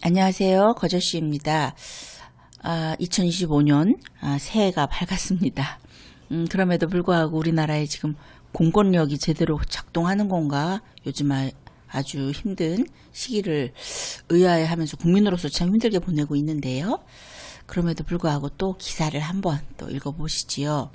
안녕하세요. 거저씨입니다. 2025년 새해가 밝았습니다. 그럼에도 불구하고 우리나라에 지금 공권력이 제대로 작동하는 건가? 요즘 아주 힘든 시기를 의아해하면서 국민으로서 참 힘들게 보내고 있는데요. 그럼에도 불구하고 또 기사를 한번 또 읽어보시지요.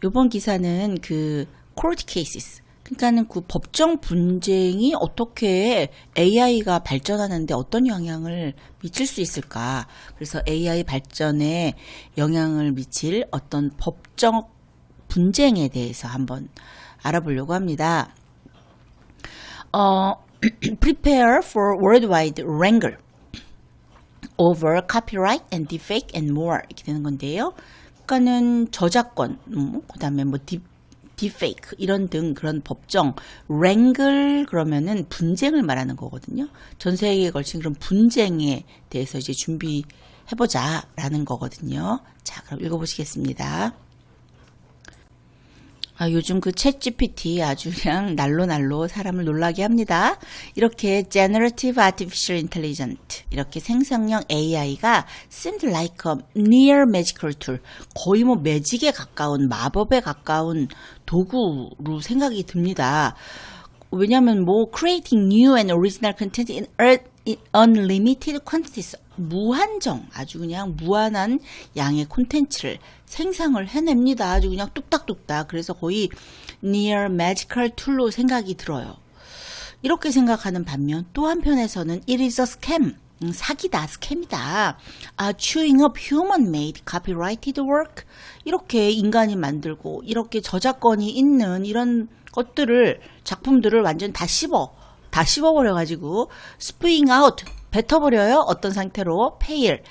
이번 기사는 그 court cases, 그러니까는 그 법정 분쟁이 어떻게 AI가 발전하는데 어떤 영향을 미칠 수 있을까? 그래서 AI 발전에 영향을 미칠 어떤 법정 분쟁에 대해서 한번 알아보려고 합니다. Prepare for worldwide wrangle over copyright and deepfake and more 이렇게 되는 건데요. 그러니까는 저작권, 그다음에 뭐 딥페이크 이런 등 그런 법정 랭글 그러면은 분쟁을 말하는 거거든요. 전 세계에 걸친 그런 분쟁에 대해서 이제 준비해보자라는 거거든요. 자, 그럼 읽어보시겠습니다. 요즘 그 챗 GPT 아주 그냥 날로 사람을 놀라게 합니다. 이렇게 Generative Artificial Intelligence, 이렇게 생성형 AI가 seemed like a near magical tool, 거의 뭐 매직에 가까운, 마법에 가까운 도구로 생각이 듭니다. 왜냐하면 뭐 creating new and original content in unlimited quantities, 무한정, 아주 그냥 무한한 양의 콘텐츠를 생성을 해냅니다. 아주 그냥 뚝딱뚝딱. 그래서 거의 near magical tool로 생각이 들어요. 이렇게 생각하는 반면 또 한편에서는 it is a scam, 사기다, 스캠이다. chewing up human-made copyrighted work, 이렇게 인간이 만들고 이렇게 저작권이 있는 이런 것들을, 작품들을 완전 다 씹어버려가지고 spewing out, 뱉어버려요. 어떤 상태로? pale,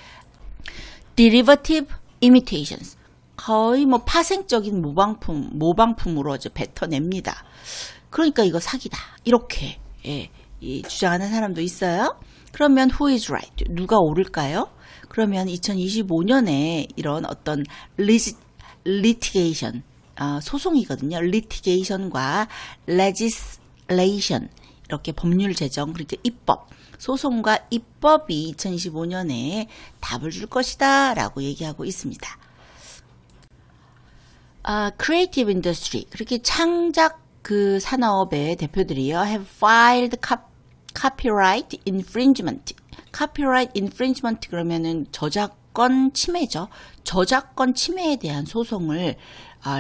derivative imitations, 거의 뭐 파생적인 모방품으로 이제 뱉어냅니다. 그러니까 이거 사기다, 이렇게 주장하는 사람도 있어요. 그러면 who is right? 누가 옳을까요? 그러면 2025년에 이런 어떤 litigation, 소송이거든요. litigation과 legislation, 이렇게 법률 제정, 그러니까 입법, 소송과 입법이 2025년에 답을 줄 것이다 라고 얘기하고 있습니다. creative industry, 그렇게 창작 그 산업의 대표들이요, have filed copyright infringement. copyright infringement 그러면은 저작권 침해죠. 저작권 침해에 대한 소송을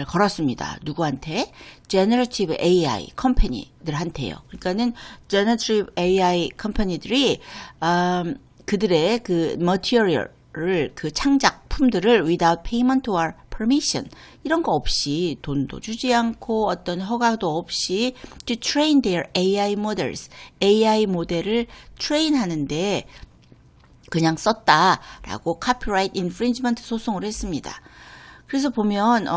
걸었습니다. 누구한테? Generative AI 컴퍼니들한테요. 그러니까는 Generative AI 컴퍼니들이 그들의 그 material을, 그 창작품들을 without payment or permission, 이런 거 없이, 돈도 주지 않고 어떤 허가도 없이 to train their AI models, AI 모델을 트레인하는데 그냥 썼다라고 copyright infringement 소송을 했습니다. 그래서 보면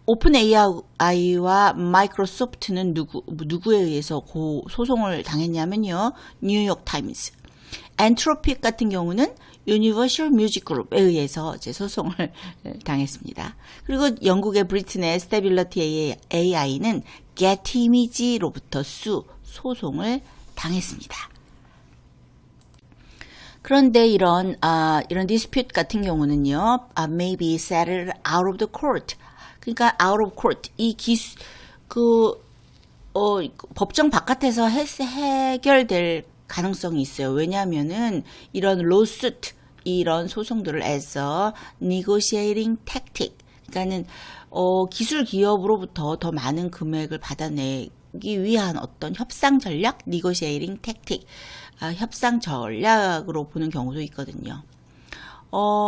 오픈 AI와 마이크로소프트는 누구에 의해서 소송을 당했냐면요, 뉴욕 타임스. 엔트로픽 같은 경우는 유니버셜 뮤직 그룹에 의해서 이제 소송을 당했습니다. 그리고 영국의 브리튼의 스테빌러티 AI는 Getty Image로부터 소송을 당했습니다. 그런데 이런 dispute 같은 경우는요, maybe settled out of the court. 그러니까 out of court, 법정 바깥에서 해결될 가능성이 있어요. 왜냐하면은 이런 lawsuit, 이런 소송들을 해서 negotiating tactic, 그러니까는 기술 기업으로부터 더 많은 금액을 받아내기 위한 어떤 협상 전략, negotiating tactic, 협상 전략으로 보는 경우도 있거든요.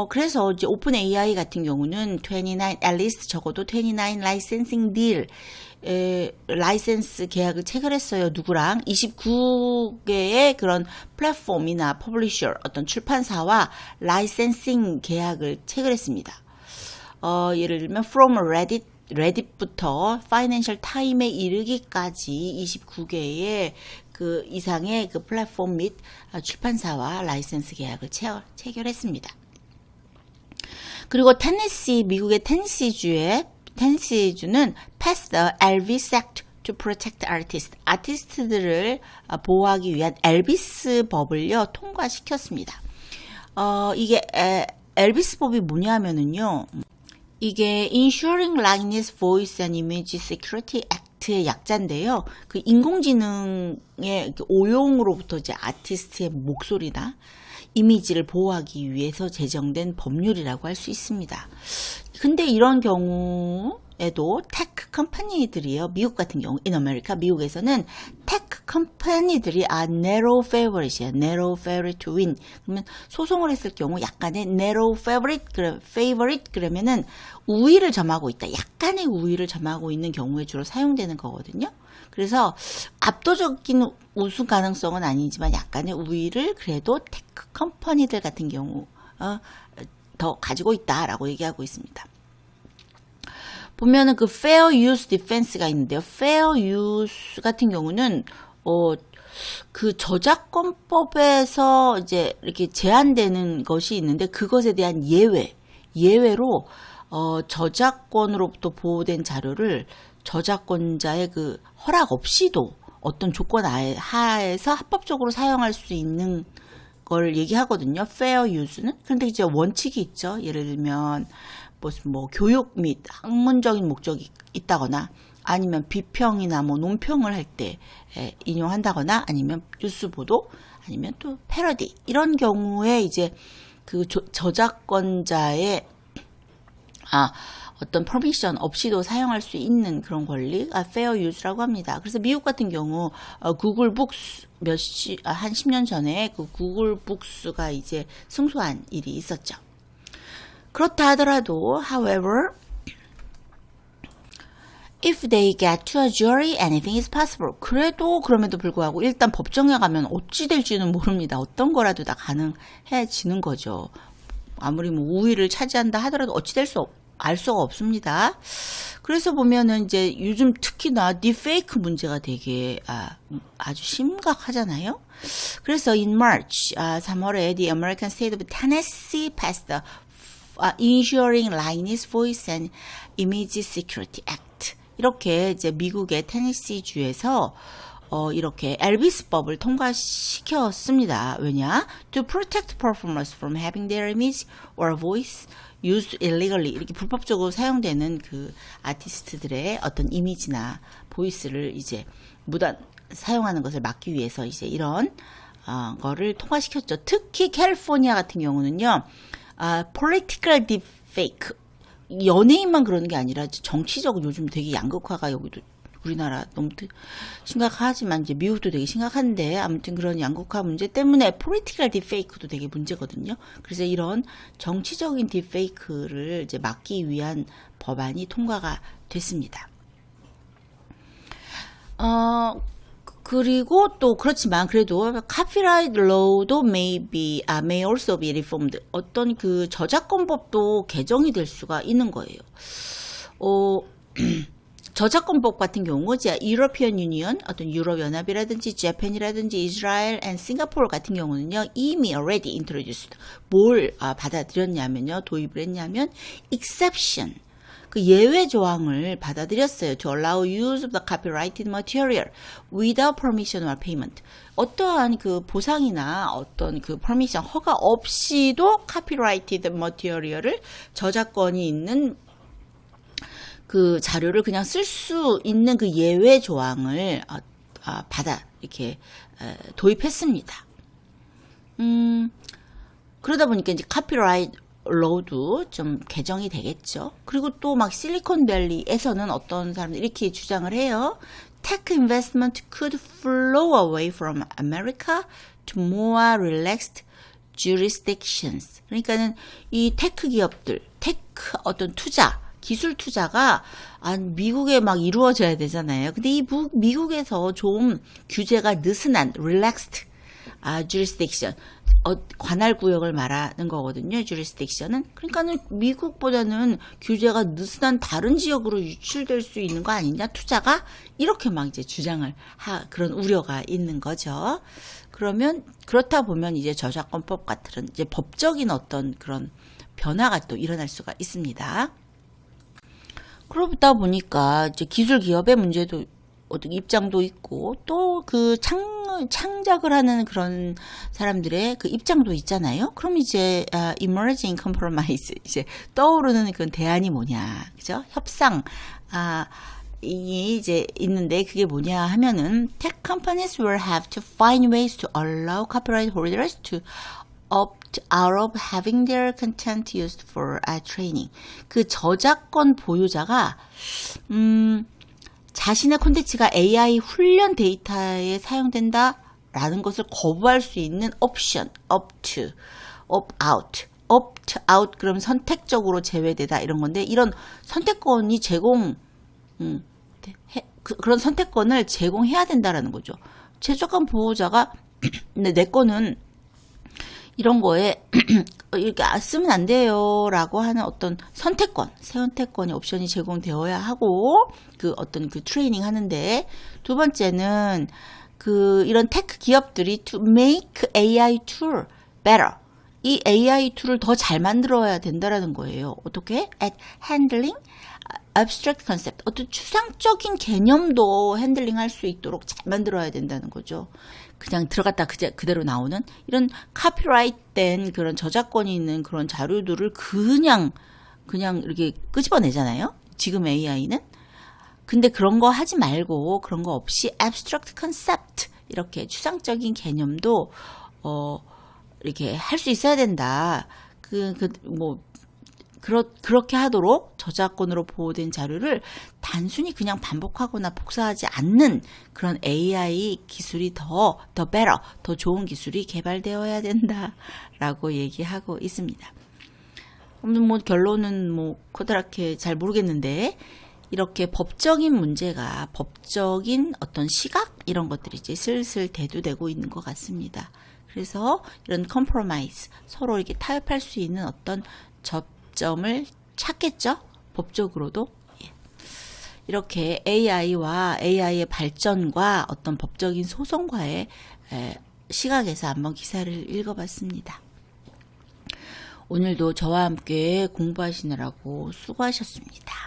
그래서 이제 오픈 AI 같은 경우는 29, at least 적어도 29 licensing deal, 라이센스 계약을 체결했어요. 누구랑? 29개의 그런 플랫폼이나 퍼블리셔, 어떤 출판사와 라이센싱 계약을 체결했습니다. 예를 들면 from Reddit부터 Financial Times에 이르기까지 29개의 그 이상의 그 플랫폼 및 출판사와 라이센스 계약을 체결했습니다. 그리고 미국의 테네시주는 passed the Elvis Act to protect artists. 아티스트들을 보호하기 위한 엘비스 법을요, 통과시켰습니다. 이게 엘비스 법이 뭐냐면은요, 이게 Ensuring Likeness, Voice and Image Security Act의 약자인데요. 그 인공지능의 오용으로부터 이제 아티스트의 목소리나 이미지를 보호하기 위해서 제정된 법률이라고 할 수 있습니다. 근데 이런 경우에도 테크 컴퍼니들이요, 미국 같은 경우, in America, 미국에서는 테크 컴퍼니들이 narrow favorite이에요. narrow favorite to win. 그러면 소송을 했을 경우 약간의 narrow favorite 그러면은 우위를 점하고 있다. 약간의 우위를 점하고 있는 경우에 주로 사용되는 거거든요. 그래서 압도적인 우승 가능성은 아니지만 약간의 우위를 그래도 테크 컴퍼니들 같은 경우 더 가지고 있다라고 얘기하고 있습니다. 보면은 그 fair use defense가 있는데요. fair use 같은 경우는 그 저작권법에서 이제 이렇게 제한되는 것이 있는데 그것에 대한 예외로 저작권으로부터 보호된 자료를 저작권자의 그 허락 없이도 어떤 조건 하에서 합법적으로 사용할 수 있는 걸 얘기하거든요. fair use는. 그런데 이제 원칙이 있죠. 예를 들면 무슨 교육 및 학문적인 목적이 있다거나 아니면 비평이나 논평을 할 때 인용한다거나 아니면 뉴스 보도 아니면 또 패러디 이런 경우에 이제 그 저작권자의 어떤 퍼미션 없이도 사용할 수 있는 그런 권리, fair use라고 합니다. 그래서 미국 같은 경우 구글 북스 한 10년 전에 그 구글 북스가 이제 승소한 일이 있었죠. 그렇다 하더라도, however, if they get to a jury, anything is possible. 그럼에도 불구하고 일단 법정에 가면 어찌 될지는 모릅니다. 어떤 거라도 다 가능해지는 거죠. 아무리 우위를 차지한다 하더라도 어찌 될 알 수가 없습니다. 그래서 보면은 이제 요즘 특히나 딥페이크 문제가 되게 아주 심각하잖아요. 그래서 in March 3월에 the American State of Tennessee passed the Ensuring Likeness, Voice and Image Security Act. 이렇게 이제 미국의 테네시 주에서 이렇게 엘비스법을 통과시켰습니다. 왜냐? To protect performers from having their image or voice used illegally. 이렇게 불법적으로 사용되는 그 아티스트들의 어떤 이미지나 보이스를 이제 무단 사용하는 것을 막기 위해서 이제 이런 거를 통과시켰죠. 특히 캘리포니아 같은 경우는요. political deepfake. 연예인만 그러는 게 아니라 정치적으로 요즘 되게 양극화가 여기도 우리나라 너무 심각하지만 이제 미국도 되게 심각한데 아무튼 그런 양극화 문제 때문에 political deepfake도 되게 문제거든요. 그래서 이런 정치적인 deepfake를 이제 막기 위한 법안이 통과가 됐습니다. 그리고 또 그렇지만 그래도 copyright law도 may also be reformed. 어떤 그 저작권법도 개정이 될 수가 있는 거예요. 저작권법 같은 경우 이제 European Union, 어떤 유럽연합이라든지 재팬이라든지 이스라엘 and 싱가포르 같은 경우는요 이미 already introduced 뭘 받아들였냐면요 도입을 했냐면 exception 그 예외 조항을 받아들였어요. To allow use of the copyrighted material without permission or payment. 어떠한 그 보상이나 어떤 그 permission 허가 없이도 copyrighted material을 저작권이 있는 그 자료를 그냥 쓸 수 있는 그 예외 조항을 이렇게 도입했습니다. 그러다 보니까 이제 카피라이트 로도 좀 개정이 되겠죠. 그리고 또 막 실리콘밸리에서는 어떤 사람들이 이렇게 주장을 해요. Tech investment could flow away from America to more relaxed jurisdictions. 그러니까는 이 테크 기업들, 테크 어떤 투자, 기술 투자가 미국에 막 이루어져야 되잖아요. 근데 이 미국에서 좀 규제가 느슨한 relaxed jurisdiction 관할 구역을 말하는 거거든요. jurisdiction은. 그러니까는 미국보다는 규제가 느슨한 다른 지역으로 유출될 수 있는 거 아니냐? 투자가 이렇게 막 이제 주장을 그런 우려가 있는 거죠. 그러면 그렇다 보면 이제 저작권법 같은 이제 법적인 어떤 그런 변화가 또 일어날 수가 있습니다. 그러다 보니까 이제 기술 기업의 문제도 입장도 있고 또 그 창작을 하는 그런 사람들의 그 입장도 있잖아요. 그럼 이제 emerging compromise 이제 떠오르는 그런 대안이 뭐냐, 그죠? 협상 이 이제 있는데 그게 뭐냐 하면은 tech companies will have to find ways to allow copyright holders to opt out of having their content used for training. 그 저작권 보유자가 자신의 콘텐츠가 AI 훈련 데이터에 사용된다라는 것을 거부할 수 있는 옵션, opt out, 그럼 선택적으로 제외되다 이런 건데 이런 선택권이 그런 선택권을 제공해야 된다라는 거죠. 저작권 보호자가 내 거는 이런 거에 이렇게 쓰면 안 돼요 라고 하는 어떤 선택권의 옵션이 제공되어야 하고 그 어떤 그 트레이닝 하는데, 두 번째는 그 이런 테크 기업들이 to make AI tool better, 이 AI 툴을 더 잘 만들어야 된다라는 거예요. 어떻게? at handling abstract concept, 어떤 추상적인 개념도 핸들링 할 수 있도록 잘 만들어야 된다는 거죠. 그냥 들어갔다 그대로 나오는 이런 카피라이트된 그런 저작권이 있는 그런 자료들을 그냥 이렇게 끄집어내잖아요. 지금 AI는. 근데 그런 거 하지 말고 그런 거 없이 abstract concept, 이렇게 추상적인 개념도 이렇게 할 수 있어야 된다. 그렇게 하도록 저작권으로 보호된 자료를 단순히 그냥 반복하거나 복사하지 않는 그런 AI 기술이 더 better, 더 좋은 기술이 개발되어야 된다라고 얘기하고 있습니다. 결론은 커다랗게 잘 모르겠는데, 이렇게 법적인 문제가, 법적인 어떤 시각 이런 것들이 이제 슬슬 대두되고 있는 것 같습니다. 그래서 이런 컴프로마이즈, 서로 이렇게 타협할 수 있는 어떤 접점을 찾겠죠? 법적으로도. 이렇게 AI와 AI의 발전과 어떤 법적인 소송과의 시각에서 한번 기사를 읽어봤습니다. 오늘도 저와 함께 공부하시느라고 수고하셨습니다.